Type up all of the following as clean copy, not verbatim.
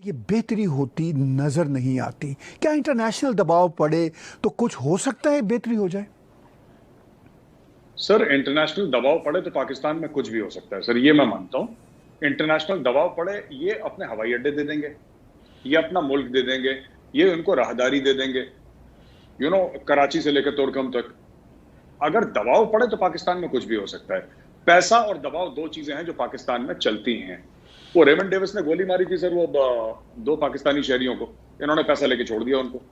ये बेहतरी होती नजर नहीं आती। क्या इंटरनेशनल दबाव पड़े तो कुछ हो सकता है, बेहतरी हो जाए? सर इंटरनेशनल दबाव पड़े तो पाकिस्तान में कुछ भी हो सकता है सर, ये मैं मानता हूं। इंटरनेशनल दबाव पड़े, ये अपने हवाई अड्डे दे देंगे, ये अपना मुल्क दे देंगे, ये उनको राहदारी दे देंगे, कराची से लेकर तोरकम तक। अगर दबाव पड़े तो पाकिस्तान में कुछ भी हो सकता है। पैसा और दबाव दो चीजें हैं जो पाकिस्तान में चलती हैं। वो रेमंड डेविस ने गोली मारी थी सर, वो दो पाकिस्तानी शहरियों को, इन्होंने पैसा लेके छोड़ दिया उनको।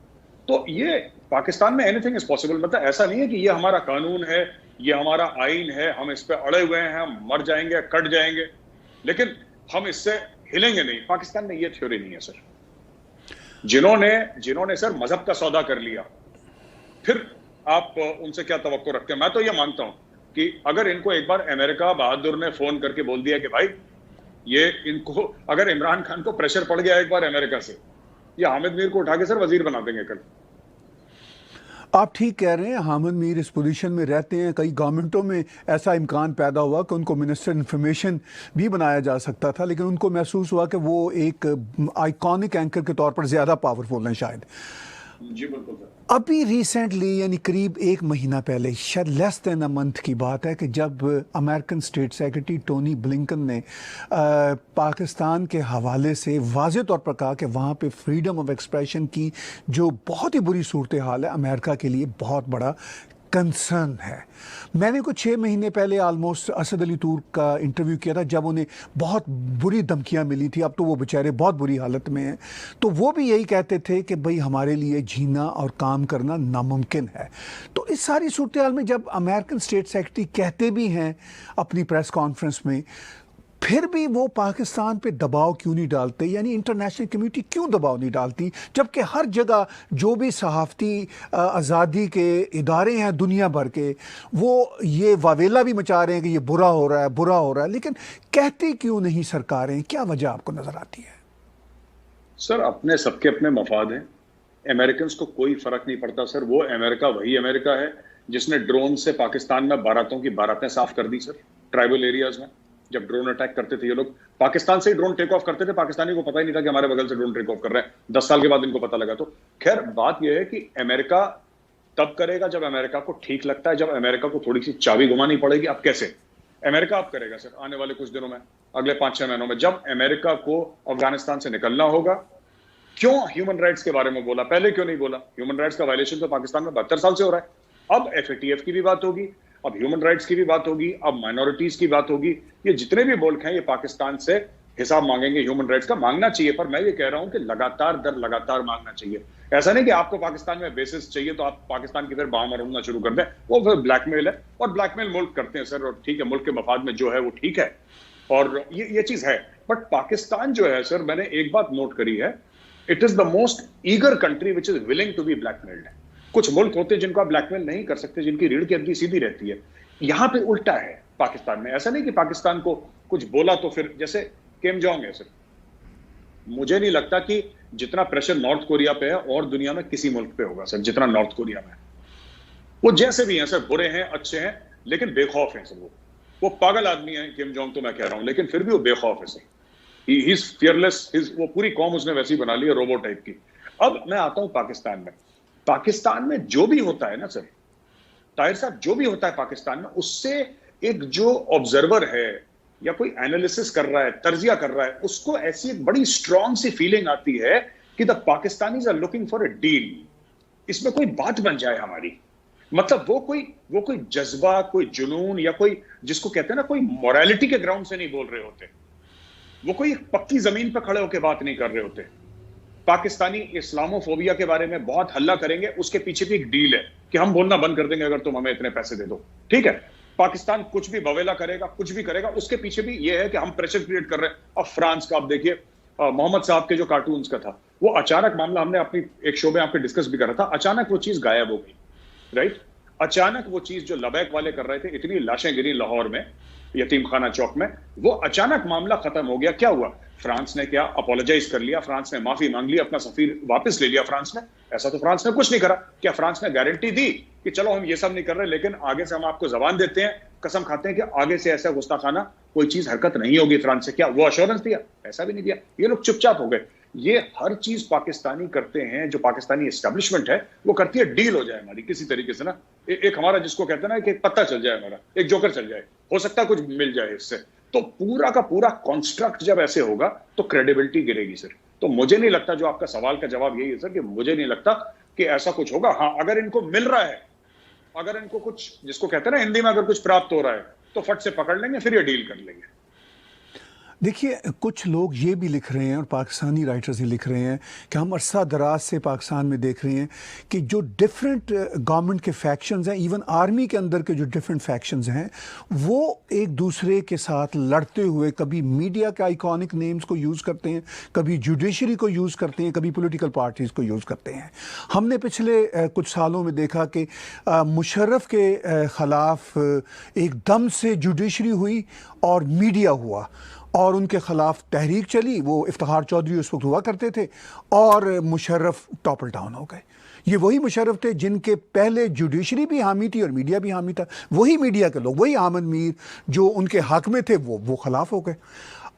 तो ये पाकिस्तान में एनीथिंग इज पॉसिबल। मतलब ऐसा नहीं है कि ये हमारा कानून है, ये हमारा आइन है, हम इस पे अड़े हुए हैं, हम मर जाएंगे, कट जाएंगे, लेकिन हम इससे हिलेंगे नहीं। पाकिस्तान में ये थ्योरी नहीं है सर। जिन्होंने सर मजहब का सौदा कर लिया, फिर आप उनसे क्या तवक्को रखते हैं? मैं तो ये मानता हूं कि अगर इनको एक बार अमेरिका बहादुर ने फोन करके बोल दिया कि भाई ये इनको, अगर इमरान खान को प्रेशर पड़ गया एक बार अमेरिका से, ये हामिद मीर को उठा के सर वजीर बना देंगे कल। आप ठीक कह रहे हैं, हामिद मीर इस पोजीशन में रहते हैं। कई गवर्नमेंटों में ऐसा इम्कान पैदा हुआ कि उनको मिनिस्टर इंफॉर्मेशन भी बनाया जा सकता था, लेकिन उनको महसूस हुआ कि वो एक आइकॉनिक एंकर के तौर पर ज़्यादा पावरफुल हैं शायद। जी बिल्कुल सर। अभी रिसेंटली, यानी करीब एक महीना पहले, शायद लेस देन अ मंथ की बात है, कि जब American state secretary Tony Blinken ने पाकिस्तान के हवाले से वाज़े तौर पर कहा कि वहाँ पे फ्रीडम ऑफ एक्सप्रेशन की जो बहुत ही बुरी सूरत हाल है, अमेरिका के लिए बहुत बड़ा कंसर्न है। मैंने कुछ 6 महीने पहले ऑलमोस्ट असद अली तुर्क का इंटरव्यू किया था, जब उन्हें बहुत बुरी धमकियां मिली थी। अब तो वो बेचारे बहुत बुरी हालत में हैं। तो वो भी यही कहते थे कि भाई हमारे लिए जीना और काम करना नामुमकिन है। तो इस सारी सूरत हाल में जब अमेरिकन स्टेट सेक्रेटरी कहते भी हैं अपनी प्रेस कॉन्फ्रेंस में, फिर भी वो पाकिस्तान पे दबाव क्यों नहीं डालते? यानी इंटरनेशनल कम्युनिटी क्यों दबाव नहीं डालती, जबकि हर जगह जो भी सहाफ़ती आज़ादी के इदारे हैं दुनिया भर के, वो ये वावेला भी मचा रहे हैं कि ये बुरा हो रहा है, बुरा हो रहा है, लेकिन कहती क्यों नहीं सरकारें? क्या वजह आपको नज़र आती है? सर अपने सबके अपने मफाद हैं। अमेरिकन को कोई फर्क नहीं पड़ता सर। वो अमेरिका वही अमेरिका है जिसने ड्रोन से पाकिस्तान में बारातों की बारातें साफ कर दी सर, ट्राइबल एरियाज में। जब ड्रोन अटैक करते थे ये लोग, पाकिस्तान से ही ड्रोन टेक ऑफ करते थे, पाकिस्तानी को पता ही नहीं था कि हमारे बगल से ड्रोन टेक ऑफ कर रहे हैं। 10 साल के बाद इनको पता लगा। तो खैर बात यह है कि अमेरिका तब करेगा जब अमेरिका को ठीक लगता है, जब अमेरिका को थोड़ी सी चाबी घुमानी पड़ेगी। अब कैसे अमेरिका अब करेगा सर? आने वाले कुछ दिनों में, अगले 5-6 महीनों में, जब अमेरिका को अफगानिस्तान से निकलना होगा। क्यों ह्यूमन राइट्स के बारे में बोला, पहले क्यों नहीं बोला? ह्यूमन राइट्स का वायलेशन तो पाकिस्तान में 72 साल से हो रहा है। अब FATF की भी बात होगी, अब ह्यूमन राइट्स की भी बात होगी, अब माइनॉरिटीज की बात होगी। ये जितने भी मुल्क हैं ये पाकिस्तान से हिसाब मांगेंगे ह्यूमन राइट्स का। मांगना चाहिए, पर मैं ये कह रहा हूं कि लगातार दर लगातार मांगना चाहिए। ऐसा नहीं कि आपको पाकिस्तान में बेसिस चाहिए तो आप पाकिस्तान की फिर बाह मरोड़ना शुरू कर दें। वो फिर ब्लैकमेल है, और ब्लैकमेल मुल्क करते हैं सर। और ठीक है, मुल्क के मफाद में जो है वो ठीक है, और ये चीज है। बट पाकिस्तान जो है सर, मैंने एक बात नोट करी है, it is the most eager country which is willing to be blackmailed. कुछ मुल्क होते हैं जिनको आप ब्लैकमेल नहीं कर सकते, जिनकी रीढ़ की हड्डी सीधी रहती है। यहां पे उल्टा है पाकिस्तान में। ऐसा नहीं कि पाकिस्तान को कुछ बोला तो फिर, जैसे किम जोंग है सर, मुझे नहीं लगता कि जितना प्रेशर नॉर्थ कोरिया पे है और दुनिया में किसी मुल्क पे होगा सर, जितना नॉर्थ कोरिया में। वो जैसे भी हैं सर, बुरे हैं, अच्छे हैं, लेकिन बेखौफ हैं सर। वो पागल आदमी है किम जोंग, तो मैं कह रहा हूं, लेकिन फिर भी वो बेखौफ है सर। He is fearless. वो पूरी कौम उसने वैसी बना ली है, रोबो टाइप की। अब मैं आता हूं पाकिस्तान में। पाकिस्तान में जो भी होता है ना सर, ताहिर साहब, जो भी होता है पाकिस्तान में, उससे एक जो ऑब्जर्वर है या कोई एनालिसिस कर रहा है, तर्जिया कर रहा है, उसको ऐसी एक बड़ी स्ट्रॉन्ग सी फीलिंग आती है कि the Pakistanis are looking for a deal. इसमें कोई बात बन जाए हमारी। मतलब वो कोई जज्बा, कोई जुनून, या कोई जिसको कहते हैं ना, कोई मोरालिटी के ग्राउंड से नहीं बोल रहे होते। वो कोई पक्की जमीन पर खड़े होकर बात नहीं कर रहे होते। पाकिस्तानी इस्लामोफोबिया के बारे में बहुत हल्ला करेंगे, उसके पीछे भी एक डील है कि हम बोलना बंद कर देंगे अगर तुम हमें इतने पैसे दे दो। ठीक है, पाकिस्तान कुछ भी बवेला करेगा, कुछ भी करेगा, उसके पीछे भी ये है कि हम प्रेशर क्रिएट कर रहे हैं। अब फ्रांस का आप देखिए, मोहम्मद साहब के जो कार्टून्स का था, वो अचानक मामला हमने अपनी एक शो में आपके डिस्कस भी करा था, अचानक वो चीज गायब हो गई। राइट, अचानक वो चीज जो लबैक वाले कर रहे थे, इतनी लाशें गिरी लाहौर में, यतीम खाना चौक में, वो अचानक मामला खत्म हो गया। क्या हुआ? फ्रांस ने क्या अपोलोजाइज कर लिया, फ्रांस ने माफी मांग ली, अपना सफीर वापस ले लिया फ्रांस ने। ऐसा तो फ्रांस ने कुछ नहीं करा। क्या फ्रांस ने गारंटी दी कि चलो हम ये सब नहीं कर रहे, लेकिन आगे से हम आपको जबान देते हैं, कसम खाते हैं कि आगे से ऐसा गुस्ताखाना कोई चीज हरकत नहीं होगी फ्रांस से? क्या वो अश्योरेंस दिया? ऐसा भी नहीं दिया। ये लोग चुपचाप हो गए। ये हर चीज पाकिस्तानी करते हैं, जो पाकिस्तानी एस्टेब्लिशमेंट है वो करती है, डील हो जाए हमारी किसी तरीके से ना, एक हमारा जिसको कहते हैं ना कि एक पत्ता चल जाए, हमारा एक जोकर चल जाए, हो सकता है कुछ मिल जाए इससे। तो पूरा का पूरा कॉन्स्ट्रक्ट जब ऐसे होगा तो क्रेडिबिलिटी गिरेगी सर। तो मुझे नहीं लगता, जो आपका सवाल का जवाब यही है सर, कि मुझे नहीं लगता कि ऐसा कुछ होगा। हाँ, अगर इनको मिल रहा है, अगर इनको कुछ जिसको कहते हैं ना हिंदी में, अगर कुछ प्राप्त हो रहा है तो फट से पकड़ लेंगे, फिर ये डील कर लेंगे। देखिए, कुछ लोग ये भी लिख रहे हैं और पाकिस्तानी राइटर्स ही लिख रहे हैं कि हम अरसा दराज से पाकिस्तान में देख रहे हैं कि जो डिफरेंट गवर्नमेंट के फैक्शंस हैं, इवन आर्मी के अंदर के जो डिफरेंट फैक्शंस हैं, वो एक दूसरे के साथ लड़ते हुए कभी मीडिया के आइकॉनिक नेम्स को यूज़ करते हैं, कभी जुडिशरी को यूज़ करते हैं, कभी पॉलिटिकल पार्टीज़ को यूज़ करते हैं। हमने पिछले कुछ सालों में देखा कि मुशर्रफ के ख़िलाफ़ एकदम से जुडिशरी हुई और मीडिया हुआ और उनके खिलाफ तहरीक चली। वो इफ्तिखार चौधरी उस वक्त हुआ करते थे और मुशर्रफ टॉपल डाउन हो गए। ये वही मुशर्रफ थे जिनके पहले जुडिशरी भी हामी थी और मीडिया भी हामी था। वही मीडिया के लोग, वही अहमद मीर जो उनके हक में थे, वो खिलाफ हो गए।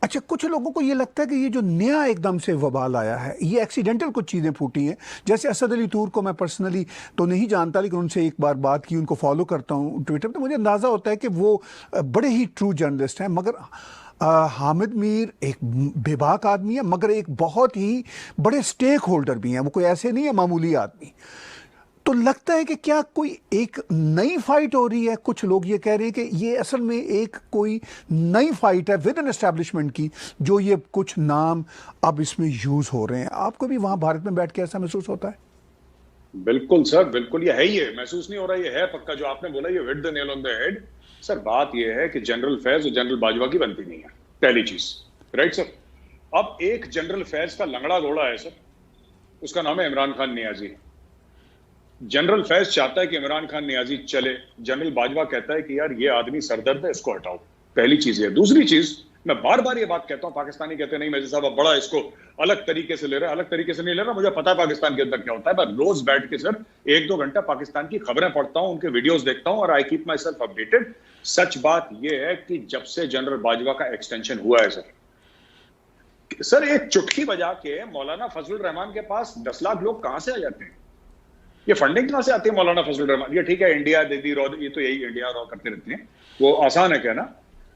अच्छा, कुछ लोगों को ये लगता है कि ये जो नया एकदम से वबाल आया है, ये एक्सीडेंटल कुछ चीज़ें फूटी हैं। जैसे असद अली तूर को मैं पर्सनली तो नहीं जानता, लेकिन उनसे एक बार बात की, उनको फॉलो करता हूँ ट्विटर पर, तो मुझे अंदाज़ा होता है कि वो बड़े ही ट्रू जर्नलिस्ट हैं। मगर हामिद मीर एक बेबाक आदमी है, मगर एक बहुत ही बड़े स्टेक होल्डर भी हैं। वो कोई ऐसे नहीं है मामूली आदमी। तो लगता है कि क्या कोई एक नई फाइट हो रही है? कुछ लोग ये कह रहे हैं कि ये असल में एक कोई नई फाइट है विद एन एस्टैब्लिशमेंट की, जो ये कुछ नाम अब इसमें यूज हो रहे हैं। आपको भी वहां भारत में बैठ के ऐसा महसूस होता है? बिल्कुल सर, बिल्कुल ये है ही है। महसूस नहीं हो रहा, ये है पक्का। जो आपने बोला, ये hit the nail on the head sir. बात ये है कि जनरल फैज और जनरल बाजवा की बनती नहीं है, पहली चीज। Right sir. अब एक जनरल फैज का लंगड़ा घोड़ा है सर, उसका नाम है इमरान खान नियाजी। जनरल फैज चाहता है कि इमरान खान नियाजी चले, जनरल बाजवा कहता है कि यार ये आदमी सरदर्द है, इसको हटाओ। पहली चीज है। दूसरी चीज, मैं बार बार ये बात कहता हूं, पाकिस्तानी कहते हैं नहीं मेजर साहब बड़ा इसको अलग तरीके से ले रहा है। अलग तरीके से नहीं ले रहा, मुझे पता है पाकिस्तान के अंदर क्या होता है। मैं रोज बैठ के सर 1-2 घंटा पाकिस्तान की खबरें पढ़ता हूं, उनके वीडियोस देखता हूं और I keep myself updated. सच बात यह है कि जब से जनरल बाजवा का एक्सटेंशन हुआ है सर, एक चुटकी बजा के मौलाना फजलुर रहमान के पास 10 लाख लोग कहां से आ जाते हैं? ये फंडिंग कहां से आती है मौलाना फजलुर रहमान? ये ठीक है, इंडिया दे दी रॉ, ये तो यही इंडिया रॉ करते रहते हैं, वो आसान है कहना।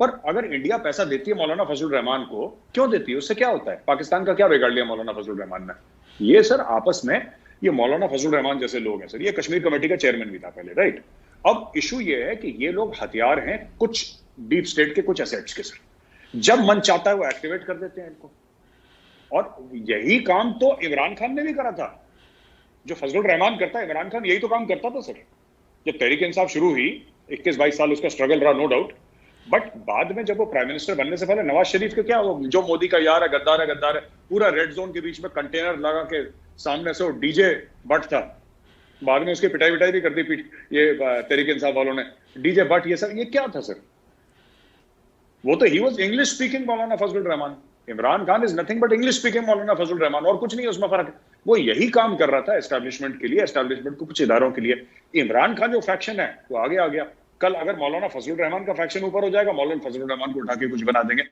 पर अगर इंडिया पैसा देती है मौलाना फजलुर रहमान को, क्यों देती है? उससे क्या होता है? पाकिस्तान का क्या बिगाड़ लिया मौलाना फजलुर रहमान ने? ये सर आपस में, ये मौलाना फजलुर रहमान जैसे लोग हैं सर, ये कश्मीर कमेटी का चेयरमैन भी था पहले, राइट। अब इशू ये है कि ये लोग हथियार हैं कुछ डीप स्टेट के, कुछ एसेट्स के सर। जब मन चाहता है वो एक्टिवेट कर देते हैं इनको। और यही काम तो इमरान खान ने भी करा था। जो फजलुर रहमान करता है, इमरान खान यही तो काम करता था सर। जब तहरीक इंसाफ शुरू हुई, 21-22 साल उसका स्ट्रगल रहा, नो डाउट। बट बाद में जब वो प्राइम मिनिस्टर बनने से पहले नवाज शरीफ के क्या, जो मोदी का यार है, गद्दार है, गद्दार है, पूरा रेड जोन के बीच में कंटेनर लगा के सामने से वो डीजे बट था। बाद में उसकी पिटाई विटाई भी कर दी ये तहरीक इंसाफ वालों ने, डीजे बट ये सब। ये क्या था सर? वो तो he was English speaking Maulana Fazlur Rahman. Imran Khan is nothing but English speaking मौलाना फजलुर रहमान, और कुछ नहीं है उसमें फर्क। वो यही काम कर रहा था एस्टैब्लिशमेंट के लिए, एस्टैब्लिशमेंट को कुछ इदारों के लिए। इमरान खान जो फैक्शन है वो आगे आ गया। कल अगर मौलाना फजलुर रहमान का फैक्शन ऊपर हो जाएगा, मौलाना फजलुर रहमान को उठा के कुछ बना देंगे।